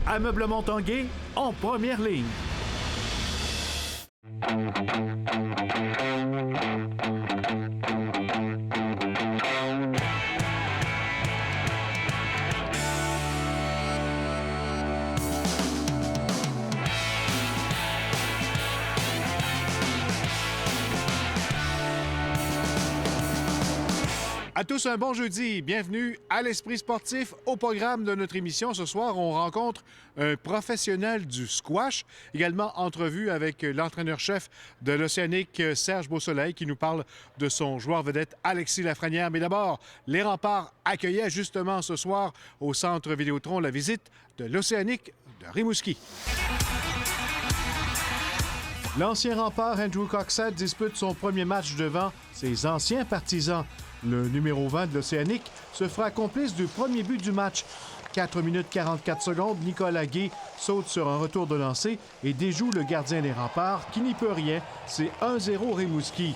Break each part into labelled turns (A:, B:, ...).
A: Ameublement Tanguay en première ligne. À tous un bon jeudi. Bienvenue à l'Esprit sportif. Au programme de notre émission ce soir, on rencontre un professionnel du squash. Également entrevue avec l'entraîneur-chef de l'Océanique, Serge Beausoleil, qui nous parle de son joueur vedette Alexis Lafrenière. Mais d'abord, les Remparts accueillaient justement ce soir au Centre Vidéotron la visite de l'Océanique de Rimouski. L'ancien rempart Andrew Coxette dispute son premier match devant ses anciens partisans. Le numéro 20 de l'Océanique se fera complice du premier but du match. 4 minutes 44 secondes, Nicolas Guay saute sur un retour de lancer et déjoue le gardien des Remparts, qui n'y peut rien. C'est 1-0 Rimouski.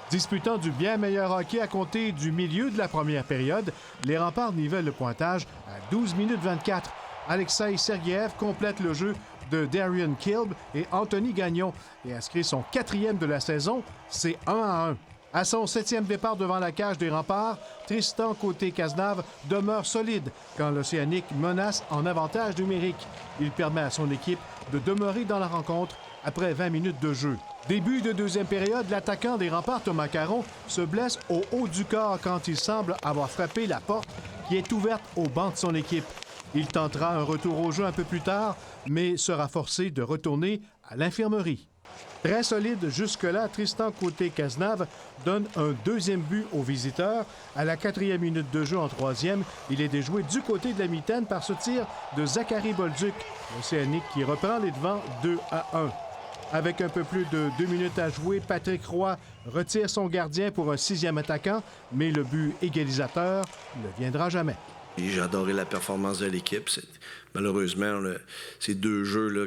A: Disputant du bien meilleur hockey à compter du milieu de la première période, les Remparts nivellent le pointage à 12 minutes 24. Alexei Sergeev complète le jeu de Darian Kilb et Anthony Gagnon et inscrit son 4e de la saison. C'est 1-1. À son 7e départ devant la cage des Remparts, Tristan Côté-Cazenave demeure solide quand l'Océanique menace en avantage numérique. Il permet à son équipe de demeurer dans la rencontre après 20 minutes de jeu. Début de deuxième période, l'attaquant des Remparts, Thomas Caron, se blesse au haut du corps quand il semble avoir frappé la porte qui est ouverte au banc de son équipe. Il tentera un retour au jeu un peu plus tard, mais sera forcé de retourner à l'infirmerie. Très solide jusque-là, Tristan Côté-Cazenave donne un deuxième but aux visiteurs. À la 4e minute de jeu en 3e, il est déjoué du côté de la mitaine par ce tir de Zachary Bolduc, l'Océanique qui reprend les devants 2-1. Avec un peu plus de 2 minutes à jouer, Patrick Roy retire son gardien pour un 6e attaquant, mais le but égalisateur ne viendra jamais.
B: J'ai adoré la performance de l'équipe. Malheureusement, ces deux jeux là,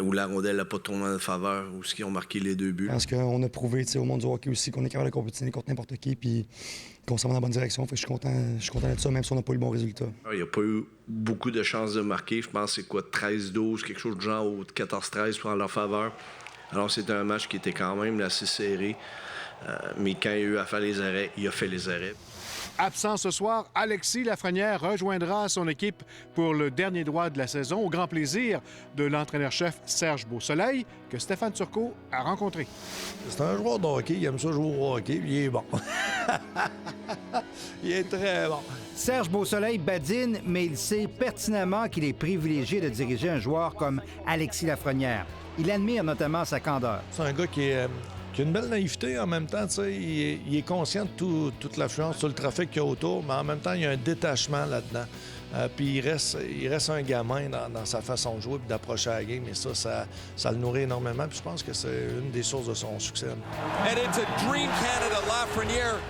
B: où la rondelle n'a pas tourné en notre faveur, où ils ont marqué les 2 buts.
C: Parce qu'on a prouvé au monde du hockey aussi qu'on est capable de compétitionner contre n'importe qui puis qu'on s'en va dans la bonne direction. Fait que je suis content de ça, même si on n'a pas eu le bon résultat.
B: Il n'y a pas eu beaucoup de chances de marquer. Je pense que c'est 13-12, quelque chose de genre, ou 14-13 pour en leur faveur. Alors c'était un match qui était quand même assez serré. Mais quand il a eu à faire les arrêts, il a fait les arrêts.
A: Absent ce soir, Alexis Lafrenière rejoindra son équipe pour le dernier droit de la saison, au grand plaisir de l'entraîneur-chef Serge Beausoleil, que Stéphane Turcot a rencontré.
D: C'est un joueur de hockey, il aime ça jouer au hockey, puis il est bon. Il est très bon.
E: Serge Beausoleil badine, mais il sait pertinemment qu'il est privilégié de diriger un joueur comme Alexis Lafrenière. Il admire notamment sa candeur.
D: C'est un gars qui a une belle naïveté en même temps. Il est conscient de toute l'affluence, tout le trafic qu'il y a autour, mais en même temps, il y a un détachement là-dedans. Puis il reste un gamin dans sa façon de jouer et d'approcher la game. Et ça le nourrit énormément. Puis je pense que c'est une des sources de son succès.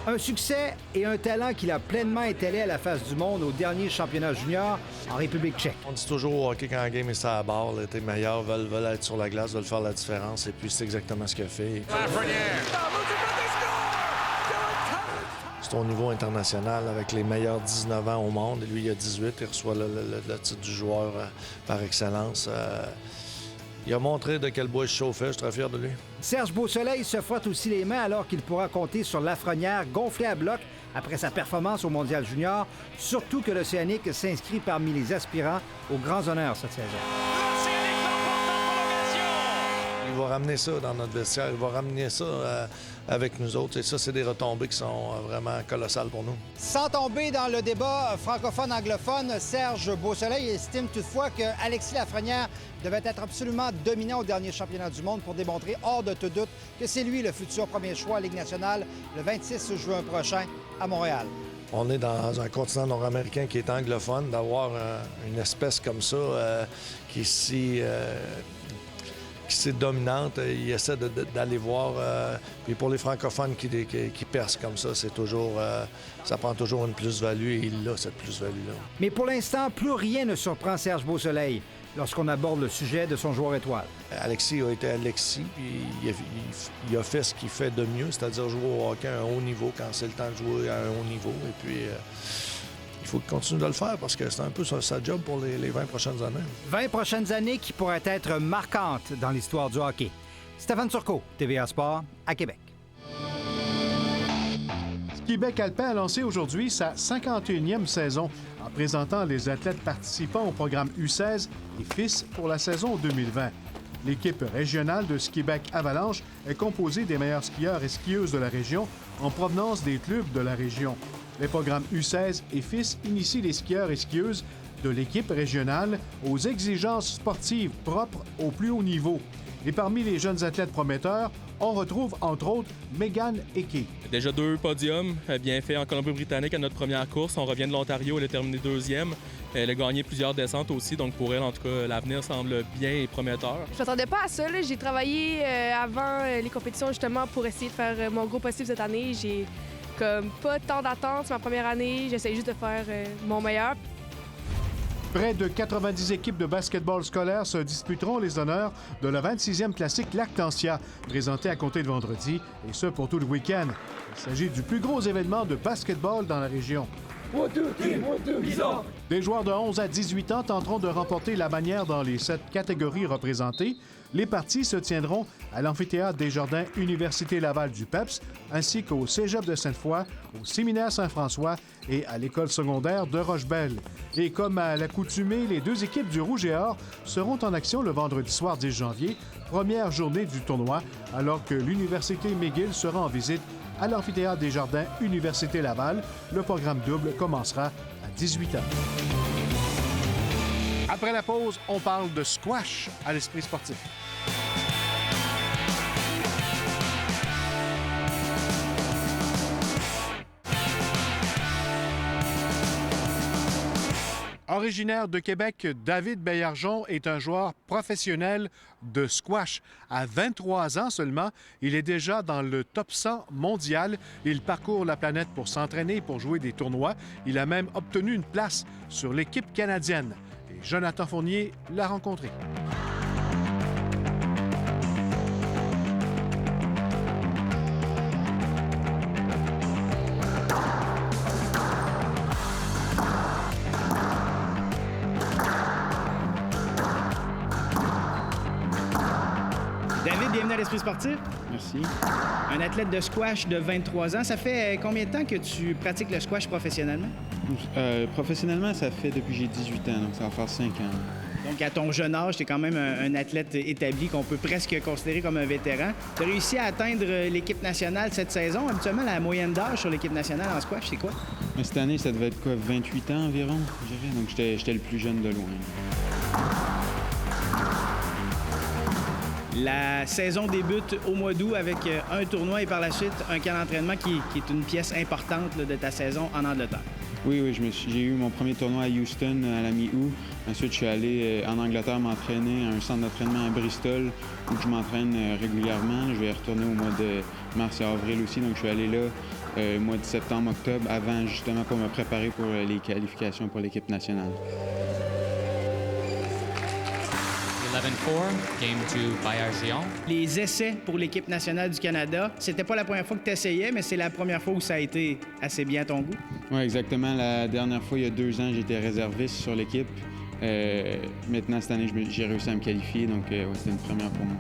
E: Un succès et un talent qu'il a pleinement étalé à la face du monde au dernier championnat junior en République tchèque.
D: On dit toujours au hockey quand la game est sur la barre, tes meilleurs veulent être sur la glace, veulent faire la différence. Et puis c'est exactement ce qu'il a fait. C'est au niveau international avec les meilleurs 19 ans au monde. Et lui, il a 18, il reçoit le titre du joueur par excellence. Il a montré de quel bois il chauffait, je suis très fier de lui.
E: Serge Beausoleil se frotte aussi les mains alors qu'il pourra compter sur Lafrenière gonflé à bloc après sa performance au Mondial Junior, surtout que l'Océanique s'inscrit parmi les aspirants aux grands honneurs cette saison.
D: Il va ramener ça dans notre vestiaire, il va ramener ça avec nous autres. Et ça, c'est des retombées qui sont vraiment colossales pour nous.
E: Sans tomber dans le débat francophone-anglophone, Serge Beausoleil estime toutefois que Alexis Lafrenière devait être absolument dominant au dernier championnat du monde pour démontrer hors de tout doute que c'est lui le futur premier choix à Ligue nationale le 26 juin prochain à Montréal.
D: On est dans un continent nord-américain qui est anglophone, d'avoir une espèce comme ça qui c'est dominante, il essaie d'aller voir. Puis pour les francophones qui percent comme ça, c'est toujours, ça prend toujours une plus-value et il a cette plus-value-là.
E: Mais pour l'instant, plus rien ne surprend Serge Beausoleil lorsqu'on aborde le sujet de son joueur étoile.
D: Alexis a été Alexis, puis il a fait ce qu'il fait de mieux, c'est-à-dire jouer au hockey à un haut niveau quand c'est le temps de jouer à un haut niveau. Et puis, il faut qu'il continue de le faire parce que c'est un peu sa job pour les 20 prochaines années.
E: 20 prochaines années qui pourraient être marquantes dans l'histoire du hockey. Stéphane Turcot, TVA Sport, à Québec.
A: Québec Alpin a lancé aujourd'hui sa 51e saison en présentant les athlètes participant au programme U16 et FIS pour la saison 2020. L'équipe régionale de Ski-Bec Avalanche est composée des meilleurs skieurs et skieuses de la région en provenance des clubs de la région. Les programmes U16 et FIS initient les skieurs et skieuses de l'équipe régionale aux exigences sportives propres au plus haut niveau. Et parmi les jeunes athlètes prometteurs, on retrouve entre autres Megan Hickey.
F: Déjà 2 podiums bien faits en Colombie-Britannique à notre première course. On revient de l'Ontario, elle a terminé 2e. Elle a gagné plusieurs descentes aussi, donc pour elle, en tout cas, l'avenir semble bien et prometteur.
G: Je m'attendais pas à ça. Là. J'ai travaillé avant les compétitions justement pour essayer de faire mon gros possible cette année. J'ai comme pas tant d'attentes. C'est ma première année. J'essaie juste de faire mon meilleur.
A: Près de 90 équipes de basketball scolaire se disputeront les honneurs de la 26e classique Lactantia, présentée à compter de vendredi, et ce pour tout le week-end. Il s'agit du plus gros événement de basketball dans la région. Des joueurs de 11 à 18 ans tenteront de remporter la bannière dans les 7 catégories représentées. Les parties se tiendront à l'amphithéâtre Desjardins Université Laval du PEPS, ainsi qu'au Cégep de Sainte-Foy, au Séminaire Saint-François et à l'école secondaire de Rochebelle. Et comme à l'accoutumée, les 2 équipes du Rouge et Or seront en action le vendredi soir 10 janvier, première journée du tournoi, alors que l'Université McGill sera en visite à l'amphithéâtre Desjardins Université Laval. Le programme double commencera à 18h. Après la pause, on parle de squash à l'Esprit sportif. Originaire de Québec, David Baillargeon est un joueur professionnel de squash. À 23 ans seulement, il est déjà dans le top 100 mondial. Il parcourt la planète pour s'entraîner et pour jouer des tournois. Il a même obtenu une place sur l'équipe canadienne. Et Jonathan Fournier l'a rencontré.
H: David, bienvenue à l'Esprit sportif.
I: Merci.
H: Un athlète de squash de 23 ans. Ça fait combien de temps que tu pratiques le squash professionnellement?
I: Professionnellement, ça fait depuis que j'ai 18 ans, donc ça va faire 5 ans.
H: Donc, à ton jeune âge, tu es quand même un athlète établi qu'on peut presque considérer comme un vétéran. Tu as réussi à atteindre l'équipe nationale cette saison. Habituellement, la moyenne d'âge sur l'équipe nationale en squash, c'est quoi?
I: Mais cette année, ça devait être quoi, 28 ans environ, je dirais. Donc, j'étais le plus jeune de loin.
H: La saison débute au mois d'août avec un tournoi et par la suite un camp d'entraînement qui est une pièce importante là, de ta saison en Angleterre.
I: Oui, j'ai eu mon premier tournoi à Houston à la mi-août. Ensuite, je suis allé en Angleterre m'entraîner à un centre d'entraînement à Bristol où je m'entraîne régulièrement. Je vais y retourner au mois de mars et avril aussi. Donc, je suis allé là au mois de septembre, octobre, avant justement pour me préparer pour les qualifications pour l'équipe nationale.
J: 11-4, game to Baillargeon.
H: Les essais pour l'équipe nationale du Canada, c'était pas la première fois que tu essayais, mais c'est la première fois où ça a été assez bien à ton goût.
I: Oui, exactement. La dernière fois, il y a 2 ans, j'étais réserviste sur l'équipe. Maintenant, cette année, j'ai réussi à me qualifier, donc c'était une première pour moi.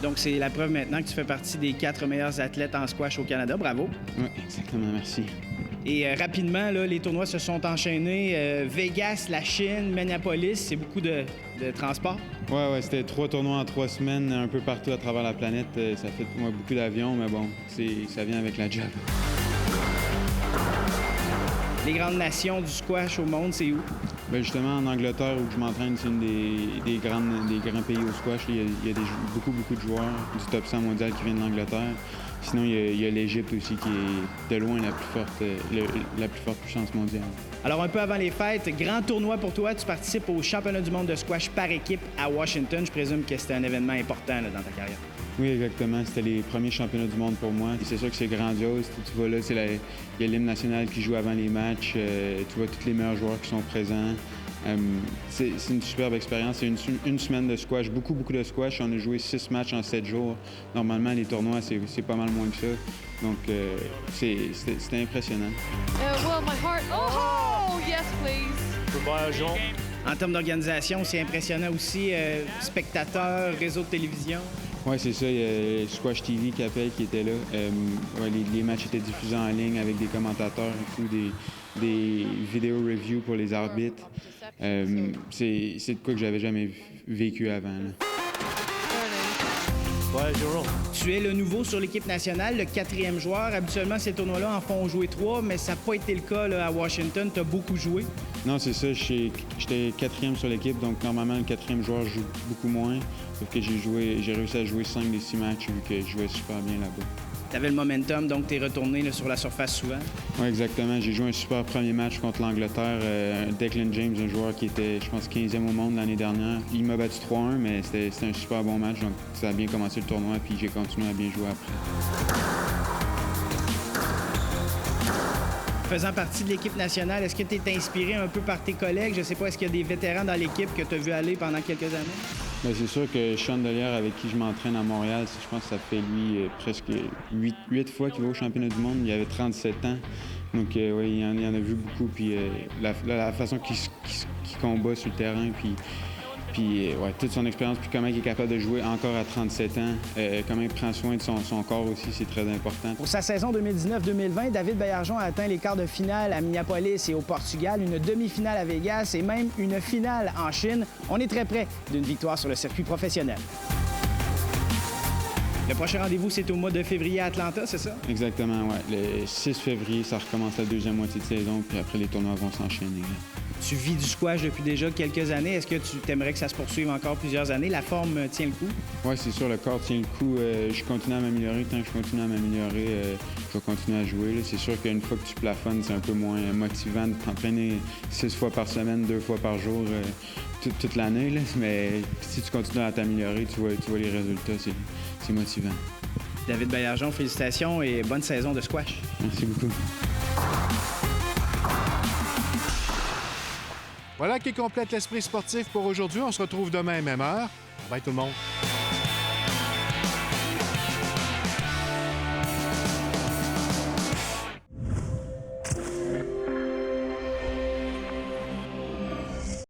H: Donc, c'est la preuve maintenant que tu fais partie des 4 meilleurs athlètes en squash au Canada. Bravo.
I: Oui, exactement. Merci.
H: Et rapidement, là, les tournois se sont enchaînés. Vegas, la Chine, Minneapolis, c'est beaucoup de transport.
I: Oui, c'était 3 tournois en 3 semaines, un peu partout à travers la planète. Ça fait pour moi beaucoup d'avions, mais bon, ça vient avec la job.
H: Les grandes nations du squash au monde, c'est où?
I: Bien, justement, en Angleterre, où je m'entraîne, c'est une des grands pays au squash. Il y a beaucoup de joueurs du top 100 mondial qui viennent d'Angleterre. Sinon, il y a l'Égypte aussi qui est de loin la plus forte puissance mondiale.
H: Alors, un peu avant les fêtes, grand tournoi pour toi. Tu participes au championnat du monde de squash par équipe à Washington. Je présume que c'était un événement important là, dans ta carrière.
I: Oui, exactement. C'était les premiers championnats du monde pour moi. C'est sûr que c'est grandiose. Tu vois là, il y a l'hymne national qui joue avant les matchs. Tu vois tous les meilleurs joueurs qui sont présents. C'est une superbe expérience. C'est une semaine de squash, beaucoup de squash. On a joué 6 matchs en 7 jours. Normalement, les tournois, c'est pas mal moins que ça. Donc, c'était impressionnant.
G: Well, my heart... Oh, Yes, please.
H: En termes d'organisation, c'est impressionnant aussi. Spectateurs, réseau de télévision.
I: Oui, c'est ça. Il y a Squash TV qui appelle, qui était là. Les matchs étaient diffusés en ligne avec des commentateurs et tout, des vidéos reviews pour les arbitres. C'est de quoi que j'avais jamais vécu avant, là.
H: Tu es le nouveau sur l'équipe nationale, le 4e joueur. Habituellement, ces tournois-là en font jouer 3, mais ça n'a pas été le cas là, à Washington. Tu as beaucoup joué.
I: Non, c'est ça. J'étais 4e sur l'équipe, donc normalement, le 4e joueur joue beaucoup moins. Sauf que j'ai réussi à jouer 5 des 6 matchs, vu que je jouais super bien là-bas.
H: Tu avais le momentum, donc tu es retourné là, sur la surface souvent.
I: Oui, exactement. J'ai joué un super premier match contre l'Angleterre. Declan James, un joueur qui était, je pense, 15e au monde l'année dernière. Il m'a battu 3-1, mais c'était un super bon match. Donc, ça a bien commencé le tournoi, puis j'ai continué à bien jouer après.
H: Faisant partie de l'équipe nationale, est-ce que tu es inspiré un peu par tes collègues? Je ne sais pas, est-ce qu'il y a des vétérans dans l'équipe que tu as vu aller pendant quelques années?
I: Bien, c'est sûr que Sean Delière, avec qui je m'entraîne à Montréal, je pense que ça fait lui presque 8 fois qu'il va au championnat du monde. Il avait 37 ans. Donc, oui, il y en a vu beaucoup. Puis la façon qu'il combat sur le terrain, puis ouais, toute son expérience, puis comment il est capable de jouer encore à 37 ans, comment il prend soin de son corps aussi, c'est très important.
H: Pour sa saison 2019-2020, David Baillargeon a atteint les quarts de finale à Minneapolis et au Portugal, une demi-finale à Vegas et même une finale en Chine. On est très près d'une victoire sur le circuit professionnel. Le prochain rendez-vous, c'est au mois de février à Atlanta, c'est ça?
I: Exactement, oui. Le 6 février, ça recommence la deuxième moitié de saison, puis après, les tournois vont s'enchaîner.
H: Tu vis du squash depuis déjà quelques années. Est-ce que tu aimerais que ça se poursuive encore plusieurs années? La forme tient le coup? Oui,
I: c'est sûr, le corps tient le coup. Je continue à m'améliorer. Tant que je continue à m'améliorer, je vais continuer à jouer. C'est sûr qu'une fois que tu plafonnes, c'est un peu moins motivant de t'entraîner 6 fois par semaine, 2 fois par jour, toute l'année. Mais si tu continues à t'améliorer, tu vois les résultats. C'est motivant.
H: David Baillargeon, félicitations et bonne saison de squash.
I: Merci beaucoup.
A: Voilà qui complète l'esprit sportif pour aujourd'hui. On se retrouve demain, même heure. Bye tout le monde.